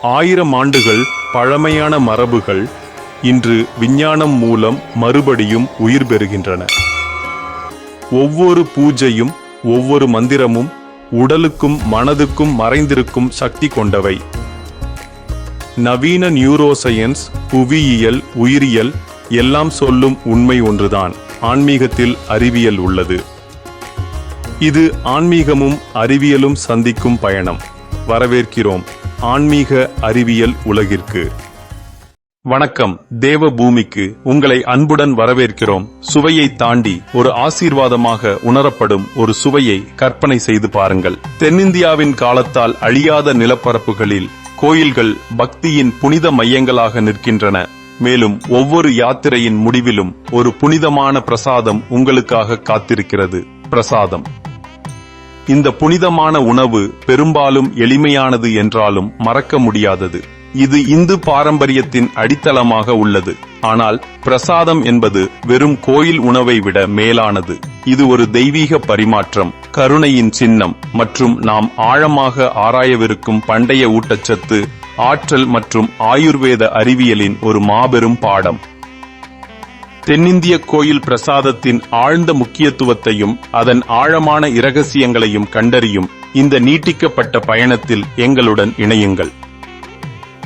1000 ஆண்டுகள் பழமையான மரபுகள் இன்று விஞ்ஞானம் மூலம் மறுபடியும் உயிர் பெறுகின்றன. ஒவ்வொரு பூஜையும் ஒவ்வொரு மந்திரமும் உடலுக்கும் மனதுக்கும் மறைந்திருக்கும் சக்தி கொண்டவை. நவீன நியூரோசயன்ஸ், புவியியல், உயிரியல் எல்லாம் சொல்லும் உண்மை ஒன்றுதான்: ஆன்மீகத்தில் அறிவியல் உள்ளது. இது ஆன்மீகமும் அறிவியலும் சந்திக்கும் பயணம். வரவேற்கிறோம் ஆன்மீக அறிவியல் உலகிற்கு. வணக்கம். தேவ பூமிக்கு உங்களை அன்புடன் வரவேற்கிறோம். சுவையை தாண்டி ஒரு ஆசீர்வாதமாக உணரப்படும் ஒரு சுவையை கற்பனை செய்து பாருங்கள். தென்னிந்தியாவின் காலத்தால் அழியாத நிலப்பரப்புகளில் கோயில்கள் பக்தியின் புனித மையங்களாக நிற்கின்றன. மேலும் ஒவ்வொரு யாத்திரையின் முடிவிலும் ஒரு புனிதமான பிரசாதம் உங்களுக்காக காத்திருக்கிறது. பிரசாதம். இந்த புனிதமான உணவு பெரும்பாலும் எளிமையானது என்றாலும் மறக்க முடியாதது. இது இந்து பாரம்பரியத்தின் அடித்தளமாக உள்ளது. ஆனால் பிரசாதம் என்பது வெறும் கோயில் உணவை விட மேலானது. இது ஒரு தெய்வீக பரிமாற்றம், கருணையின் சின்னம் மற்றும் நாம் ஆழமாக ஆராயவிருக்கும் பண்டைய ஊட்டச்சத்து, ஆற்றல் மற்றும் ஆயுர்வேத அறிவியலின் ஒரு மாபெரும் பாடம். தென்னிந்திய கோயில் பிரசாதத்தின் ஆழ்ந்த முக்கியத்துவத்தையும் அதன் ஆழமான இரகசியங்களையும் கண்டறியும் இந்த நீட்டிக்கப்பட்ட பயணத்தில் எங்களுடன் இணையுங்கள்.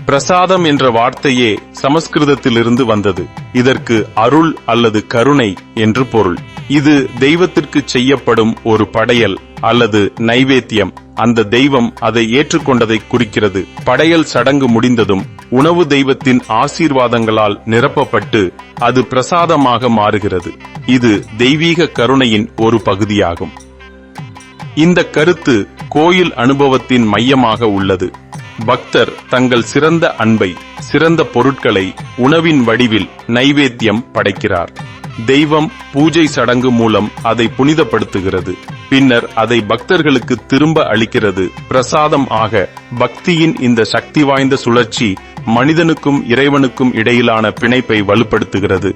பிரசாதம் என்ற வார்த்தையே சமஸ்கிருதத்திலிருந்து வந்தது. இதற்கு அருள் அல்லது கருணை என்று பொருள். இது தெய்வத்திற்கு செய்யப்படும் ஒரு படையல் அல்லது நைவேத்தியம். அந்த தெய்வம் அதை ஏற்றுக்கொண்டதை குறிக்கிறது. படையல் சடங்கு முடிந்ததும் உணவு தெய்வத்தின் ஆசீர்வாதங்களால் நிரப்பப்பட்டு அது பிரசாதமாக மாறுகிறது. இது தெய்வீக கருணையின் ஒரு பகுதியாகும். இந்த கருத்து கோயில் அனுபவத்தின் மையமாக உள்ளது. பக்தர் தங்கள் சிறந்த அன்பை, சிறந்த பொருட்களை உணவின் வடிவில் நைவேத்தியம் படைக்கிறார். தெய்வம் பூஜை சடங்கு மூலம் அதை புனிதப்படுத்துகிறது. பின்னர் அதை பக்தர்களுக்கு திரும்ப அளிக்கிறது. பிரசாதம் ஆக பக்தியின் இந்த சக்தி வாய்ந்த சுழற்சி மனிதனுக்கும் இறைவனுக்கும் இடையிலான பிணைப்பை வலுப்படுத்துகிறது.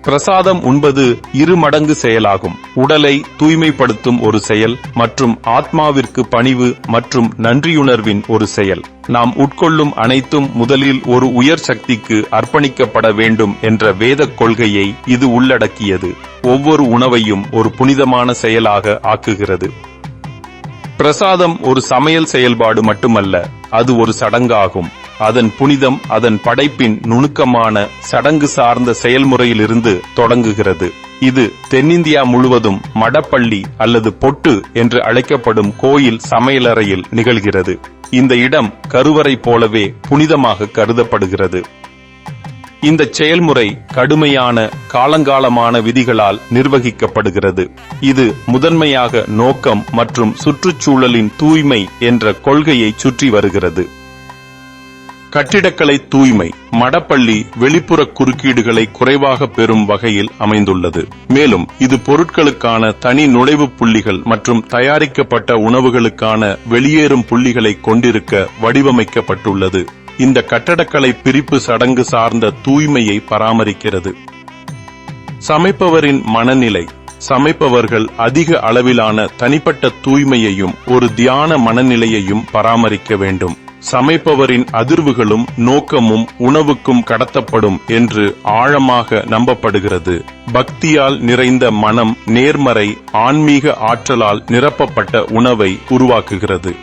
பிரசாதம் உண்பது 2 மடங்கு செயலாகும். உடலை தூய்மைப்படுத்தும் ஒரு செயல் மற்றும் ஆத்மாவிற்கு பணிவு மற்றும் நன்றியுணர்வின் ஒரு செயல். நாம் உட்கொள்ளும் அனைத்தும் முதலில் ஒரு உயர் சக்திக்கு அர்ப்பணிக்கப்பட வேண்டும் என்ற வேத கொள்கையை இது உள்ளடக்கியது. ஒவ்வொரு உணவையும் ஒரு புனிதமான செயலாக ஆக்குகிறது. பிரசாதம் ஒரு சமையல் செயல்பாடு மட்டுமல்ல, அது ஒரு சடங்காகும். அதன் புனிதம் அதன் படைப்பின் நுணுக்கமான சடங்கு சார்ந்த செயல்முறையிலிருந்து தொடங்குகிறது. இது தென்னிந்தியா முழுவதும் மடப்பள்ளி அல்லது பொட்டு என்று அழைக்கப்படும் கோயில் சமையலறையில் நிகழ்கிறது. இந்த இடம் கருவறை போலவே புனிதமாக கருதப்படுகிறது. இந்த செயல்முறை கடுமையான காலங்காலமான விதிகளால் நிர்வகிக்கப்படுகிறது. இது முதன்மையாக நோக்கம் மற்றும் சுற்றுச்சூழலின் தூய்மை என்ற கொள்கையை சுற்றி வருகிறது. கட்டிடக்கலை தூய்மை. மடப்பள்ளி வெளிப்புற குறுக்கீடுகளை குறைவாக பெறும் வகையில் அமைந்துள்ளது. மேலும் இது பொருட்களுக்கான தனி நுழைவு புள்ளிகள் மற்றும் தயாரிக்கப்பட்ட உணவுகளுக்கான வெளியேறும் புள்ளிகளை கொண்டிருக்க வடிவமைக்கப்பட்டுள்ளது. இந்த கட்டடக்கலை பிரிப்பு சடங்கு சார்ந்த தூய்மையை பராமரிக்கிறது. சமைப்பவரின் மனநிலை. சமைப்பவர்கள் அதிக அளவிலான தனிப்பட்ட தூய்மையையும் ஒரு தியான மனநிலையையும் பராமரிக்க வேண்டும். சமைப்பவரின் அதிர்வுகளும் நோக்கமும் உணவுக்கும் கடத்தப்படும் என்று ஆழமாக நம்பப்படுகிறது. பக்தியால் நிறைந்த மனம் நேர்மறை ஆன்மீக ஆற்றலால் நிரப்பப்பட்ட உணவை உருவாக்குகிறது.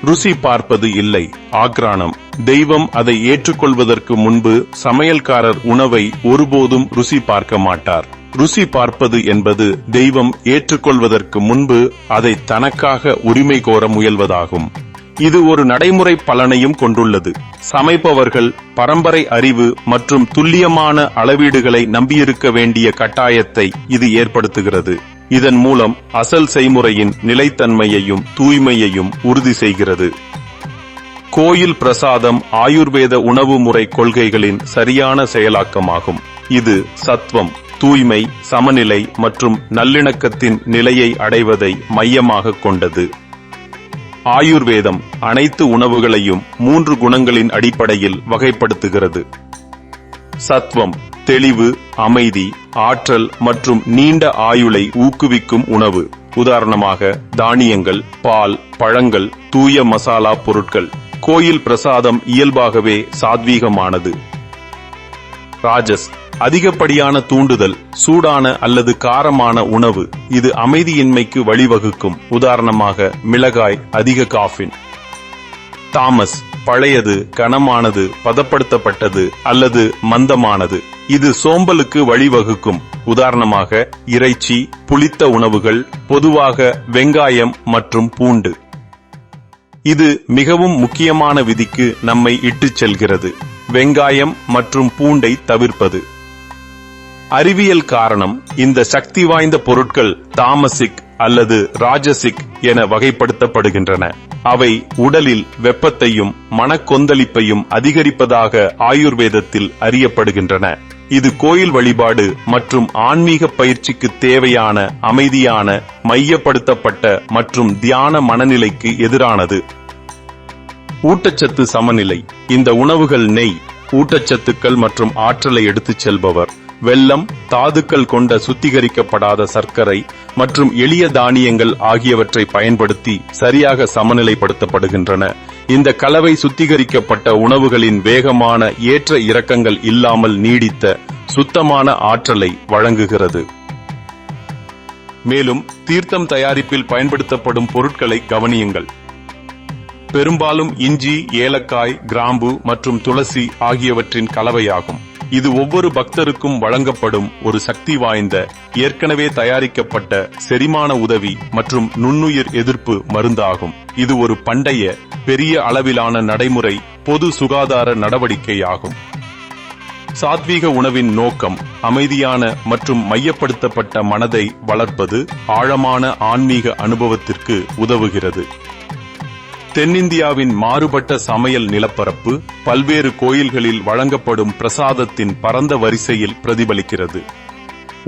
ருசி பார்ப்பது இல்லை, ஆக்ரானம். தெய்வம் அதை ஏற்றுக்கொள்வதற்கு முன்பு சமையல்காரர் உணவை ஒருபோதும் ருசி பார்க்க மாட்டார். ருசி பார்ப்பது என்பது தெய்வம் ஏற்றுக்கொள்வதற்கு முன்பு அதை தனக்காக உரிமை கோர முயல்வதாகும். இது ஒரு நடைமுறை பலனையும் கொண்டுள்ளது. சமைப்பவர்கள் பரம்பரை அறிவு மற்றும் துல்லியமான அளவீடுகளை நம்பியிருக்க வேண்டிய கட்டாயத்தை இது ஏற்படுத்துகிறது. இதன் மூலம் அசல் செய்முறையின் நிலைத்தன்மையையும் தூய்மையையும் உறுதி செய்கிறது. கோயில் பிரசாதம் ஆயுர்வேத உணவு முறை கொள்கைகளின் சரியான செயலாக்கமாகும். இது சத்துவம், தூய்மை, சமநிலை மற்றும் நல்லிணக்கத்தின் நிலையை அடைவதை மையமாக கொண்டது. ஆயுர்வேதம் அனைத்து உணவுகளையும் 3 குணங்களின் அடிப்படையில் வகைப்படுத்துகிறது. சத்வம் தெளிவு, அமைதி, ஆற்றல் மற்றும் நீண்ட ஆயுளை ஊக்குவிக்கும் உணவு. உதாரணமாக தானியங்கள், பால், பழங்கள், தூய மசாலா பொருட்கள். கோயில் பிரசாதம் இயல்பாகவே சாத்வீகமானது. ராஜஸ் அதிகப்படியான தூண்டுதல், சூடான அல்லது காரமான உணவு, இது அமைதியின்மைக்கு வழிவகுக்கும். உதாரணமாக மிளகாய், அதிக காஃபின். தாமஸ் பழையது, கனமானது, பதப்படுத்தப்பட்டது அல்லது மந்தமானது, இது சோம்பலுக்கு வழிவகுக்கும். உதாரணமாக இறைச்சி, புளித்த உணவுகள், பொதுவாக வெங்காயம் மற்றும் பூண்டு. இது மிகவும் முக்கியமான விதிக்கு நம்மை இட்டுச் செல்கிறது: வெங்காயம் மற்றும் பூண்டை தவிர்ப்பது. அறிவியல் காரணம்: இந்த சக்தி வாய்ந்த பொருட்கள் தாமசிக் அல்லது ராஜசிக் என வகைப்படுத்தப்படுகின்றன. அவை உடலில் வெப்பத்தையும் மனக்கொந்தளிப்பையும் அதிகரிப்பதாக ஆயுர்வேதத்தில் அறியப்படுகின்றன. இது கோயில் வழிபாடு மற்றும் ஆன்மீக பயிற்சிக்கு தேவையான அமைதியான, மையப்படுத்தப்பட்ட மற்றும் தியான மனநிலைக்கு எதிரானது. ஊட்டச்சத்து சமநிலை: இந்த உணவுகள் நெய், ஊட்டச்சத்துக்கள் மற்றும் ஆற்றலை எடுத்துச் செல்பவர். வெல்லம், தாதுக்கள் கொண்ட சுத்திகரிக்கப்படாத சர்க்கரை மற்றும் எளிய தானியங்கள் ஆகியவற்றை பயன்படுத்தி சரியாக சமநிலைப்படுத்தப்படுகின்றன. இந்த கலவை சுத்திகரிக்கப்பட்ட உணவுகளின் வேகமான ஏற்ற இறக்கங்கள் இல்லாமல் நீடித்த, சுத்தமான ஆற்றலை வழங்குகிறது. மேலும் தீர்த்தம் தயாரிப்பில் பயன்படுத்தப்படும் பொருட்களை கவனியுங்கள். பெரும்பாலும் இஞ்சி, ஏலக்காய், கிராம்பு மற்றும் துளசி ஆகியவற்றின் கலவையாகும். இது ஒவ்வொரு பக்தருக்கும் வழங்கப்படும் ஒரு சக்தி வாய்ந்த, ஏற்கனவே தயாரிக்கப்பட்ட செரிமான உதவி மற்றும் நுண்ணுயிர் எதிர்ப்பு மருந்தாகும். இது ஒரு பண்டைய, பெரிய அளவிலான நடைமுறை பொது சுகாதார நடவடிக்கையாகும். சாத்வீக உணவின் நோக்கம் அமைதியான மற்றும் மையப்படுத்தப்பட்ட மனதை வளர்ப்பது, ஆழமான ஆன்மீக அனுபவத்திற்கு உதவுகிறது. தென்னிந்தியாவின் மாறுபட்ட சமையல் நிலப்பரப்பு பல்வேறு கோயில்களில் வழங்கப்படும் பிரசாதத்தின் பரந்த வரிசையில் பிரதிபலிக்கிறது.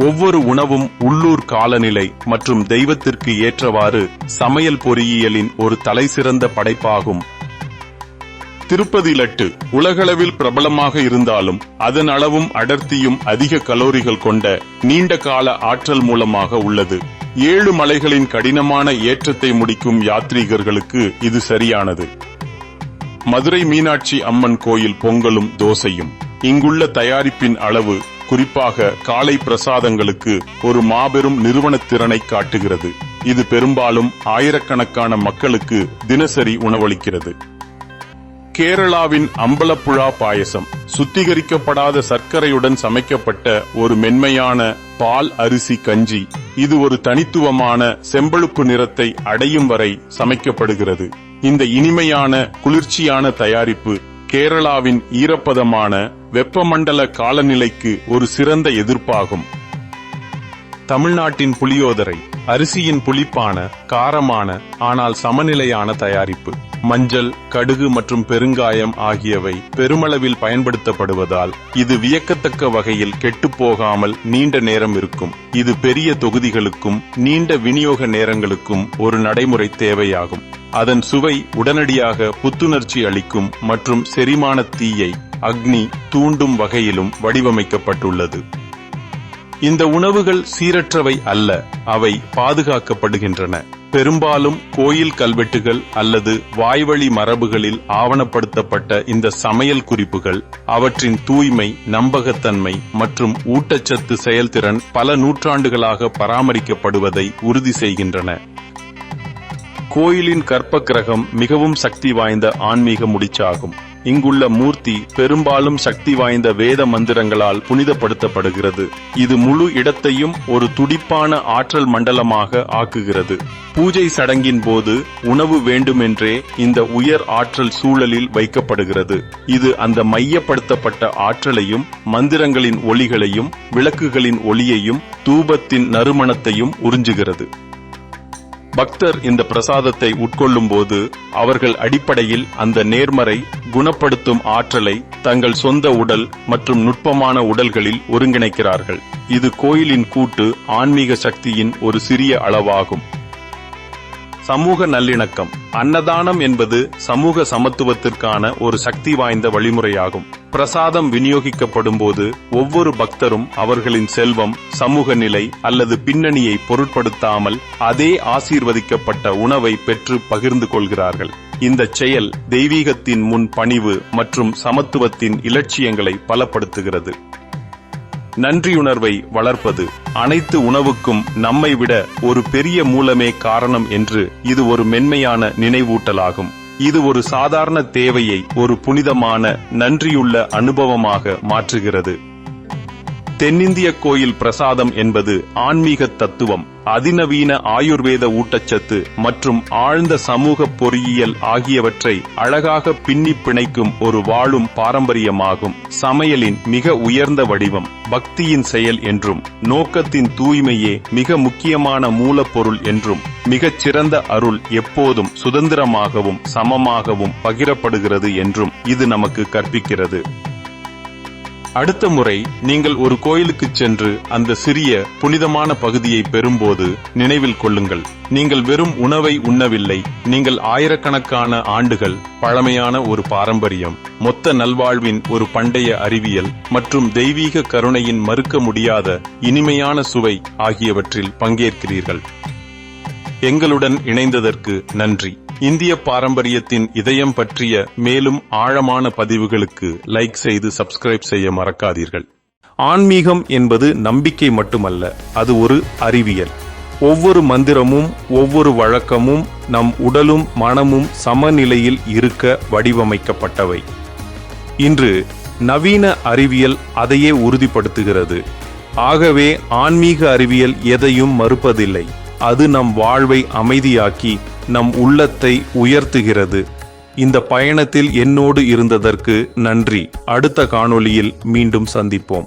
ஒவ்வொரு உணவும் உள்ளூர் காலநிலை மற்றும் தெய்வத்திற்கு ஏற்றவாறு சமையல் பொறியியலின் ஒரு தலைசிறந்த படைப்பாகும். திருப்பதி லட்டு உலகளவில் பிரபலமாக இருந்தாலும் அதன் அளவும் அடர்த்தியும் அதிக கலோரிகள் கொண்ட நீண்ட கால ஆற்றல் மூலமாக உள்ளது. 7 மலைகளின் கடினமான ஏற்றத்தை முடிக்கும் யாத்ரீகர்களுக்கு இது சரியானது. மதுரை மீனாட்சி அம்மன் கோயில் பொங்கலும் தோசையும். இங்குள்ள தயாரிப்பின் அளவு, குறிப்பாக காலை பிரசாதங்களுக்கு, ஒரு மாபெரும் நிறுவனத் திறனை காட்டுகிறது. இது பெரும்பாலும் ஆயிரக்கணக்கான மக்களுக்கு தினசரி உணவளிக்கிறது. கேரளாவின் அம்பலப்புழா பாயசம் சுத்திகரிக்கப்படாத சர்க்கரையுடன் சமைக்கப்பட்ட ஒரு மென்மையான பால் அரிசி கஞ்சி. இது ஒரு தனித்துவமான செம்பழுப்பு நிறத்தை அடையும் வரை சமைக்கப்படுகிறது. இந்த இனிமையான, குளிர்ச்சியான தயாரிப்பு கேரளாவின் ஈரப்பதமான வெப்பமண்டல காலநிலைக்கு ஒரு சிறந்த எதிர்ப்பாகும். தமிழ்நாட்டின் புளியோதரை அரிசியின் புளிப்பான, காரமான ஆனால் சமநிலையான தயாரிப்பு. மஞ்சள், கடுகு மற்றும் பெருங்காயம் ஆகியவை பெருமளவில் பயன்படுத்தப்படுவதால் இது வியக்கத்தக்க வகையில் கெட்டுப்போகாமல் நீண்ட நேரம் இருக்கும். இது பெரிய தொகுதிகளுக்கும் நீண்ட விநியோக நேரங்களுக்கும் ஒரு நடைமுறை தேவையாகும். அதன் சுவை உடனடியாக புத்துணர்ச்சி அளிக்கும் மற்றும் செரிமான தீயை, அக்னி தூண்டும் வகையிலும் வடிவமைக்கப்பட்டுள்ளது. இந்த உணவுகள் சீரற்றவை அல்ல, அவை பாதுகாக்கப்படுகின்றன. பெரும்பாலும் கோயில் கல்வெட்டுகள் அல்லது வாய்வழி மரபுகளில் ஆவணப்படுத்தப்பட்ட இந்த சமையல் குறிப்புகள் அவற்றின் தூய்மை, நம்பகத்தன்மை மற்றும் ஊட்டச்சத்து செயல்திறன் பல நூற்றாண்டுகளாக பராமரிக்கப்படுவதை உறுதி செய்கின்றன. கோயிலின் கற்ப கிரகம் மிகவும் சக்தி வாய்ந்த ஆன்மீக முடிச்சாகும். இங்குள்ள மூர்த்தி பெரும்பாலும் சக்தி வாய்ந்த வேத மந்திரங்களால் புனிதப்படுத்தப்படுகிறது. இது முழு இடத்தையும் ஒரு துடிப்பான ஆற்றல் மண்டலமாக ஆக்குகிறது. பூஜை சடங்கின் போது உணவு வேண்டுமென்றே இந்த உயர் ஆற்றல் சூழலில் வைக்கப்படுகிறது. இது அந்த மையப்படுத்தப்பட்ட ஆற்றலையும், மந்திரங்களின் ஒளிகளையும், விளக்குகளின் ஒளியையும், தூபத்தின் நறுமணத்தையும் உறிஞ்சுகிறது. பக்தர் இந்த பிரசாதத்தை உட்கொள்ளும் போது அவர்கள் அடிப்படையில் அந்த நேர்மறை, குணப்படுத்தும் ஆற்றலை தங்கள் சொந்த உடல் மற்றும் நுட்பமான உடல்களில் ஒருங்கிணைக்கிறார்கள். இது கோயிலின் கூட்டு ஆன்மீக சக்தியின் ஒரு சிறிய அளவாகும். சமூக நல்லிணக்கம். அன்னதானம் என்பது சமூக சமத்துவத்திற்கான ஒரு சக்தி வாய்ந்த வழிமுறையாகும். பிரசாதம் விநியோகிக்கப்படும் போது ஒவ்வொரு பக்தரும் அவர்களின் செல்வம், சமூக நிலை அல்லது பின்னணியை பொருட்படுத்தாமல் அதே ஆசீர்வதிக்கப்பட்ட உணவை பெற்று பகிர்ந்து கொள்கிறார்கள். இந்த செயல் தெய்வீகத்தின் முன் பணிவு மற்றும் சமத்துவத்தின் இலட்சியங்களை பலப்படுத்துகிறது. நன்றியுணர்வை வளர்ப்பது. அனைத்து உணவுக்கும் நம்மை விட ஒரு பெரிய மூலமே காரணம் என்று இது ஒரு மென்மையான நினைவூட்டலாகும். இது ஒரு சாதாரண தேவையை ஒரு புனிதமான நன்றியுள்ள அனுபவமாக மாற்றுகிறது. தென்னிந்திய கோயில் பிரசாதம் என்பது ஆன்மீக தத்துவம், அதிநவீன ஆயுர்வேத ஊட்டச்சத்து மற்றும் ஆழ்ந்த சமூக பொறியியல் ஆகியவற்றை அழகாக பின்னி பிணைக்கும் ஒரு வாழும் பாரம்பரியமாகும். சமையலின் மிக உயர்ந்த வடிவம் பக்தியின் செயல் என்றும், நோக்கத்தின் தூய்மையே மிக முக்கியமான மூலப்பொருள் என்றும், மிகச் சிறந்த அருள் எப்போதும் சுதந்திரமாகவும் சமமாகவும் பகிரப்படுகிறது என்றும் இது நமக்கு கற்பிக்கிறது. அடுத்த முறை நீங்கள் ஒரு கோயிலுக்கு சென்று அந்த சிறிய புனிதமான பகுதியை பெறும்போது நினைவில் கொள்ளுங்கள், நீங்கள் வெறும் உணவை உண்ணவில்லை, நீங்கள் ஆயிரக்கணக்கான ஆண்டுகள் பழமையான ஒரு பாரம்பரியம், மொத்த நல்வாழ்வின் ஒரு பண்டைய அறிவியல் மற்றும் தெய்வீக கருணையின் மறுக்க முடியாத இனிமையான சுவை ஆகியவற்றில் பங்கேற்கிறீர்கள். எங்களுடன் இணைந்ததற்கு நன்றி. இந்திய பாரம்பரியத்தின் இதயம் பற்றிய மேலும் ஆழமான பதிவுகளுக்கு லைக் செய்து சப்ஸ்கிரைப் செய்ய மறக்காதீர்கள். ஆன்மீகம் என்பது நம்பிக்கை மட்டுமல்ல, அது ஒரு அறிவியல். ஒவ்வொரு மந்திரமும் ஒவ்வொரு வழக்கமும் நம் உடலும் மனமும் சமநிலையில் இருக்க வடிவமைக்கப்பட்டவை. இன்று நவீன அறிவியல் அதையே உறுதிப்படுத்துகிறது. ஆகவே ஆன்மீக அறிவியல் எதையும் மறுப்பதில்லை. அது நம் வாழ்வை அமைதியாக்கி நம் உள்ளத்தை உயர்த்துகிறது. இந்த பயணத்தில் என்னோடு இருந்ததற்கு நன்றி. அடுத்த காணொளியில் மீண்டும் சந்திப்போம்.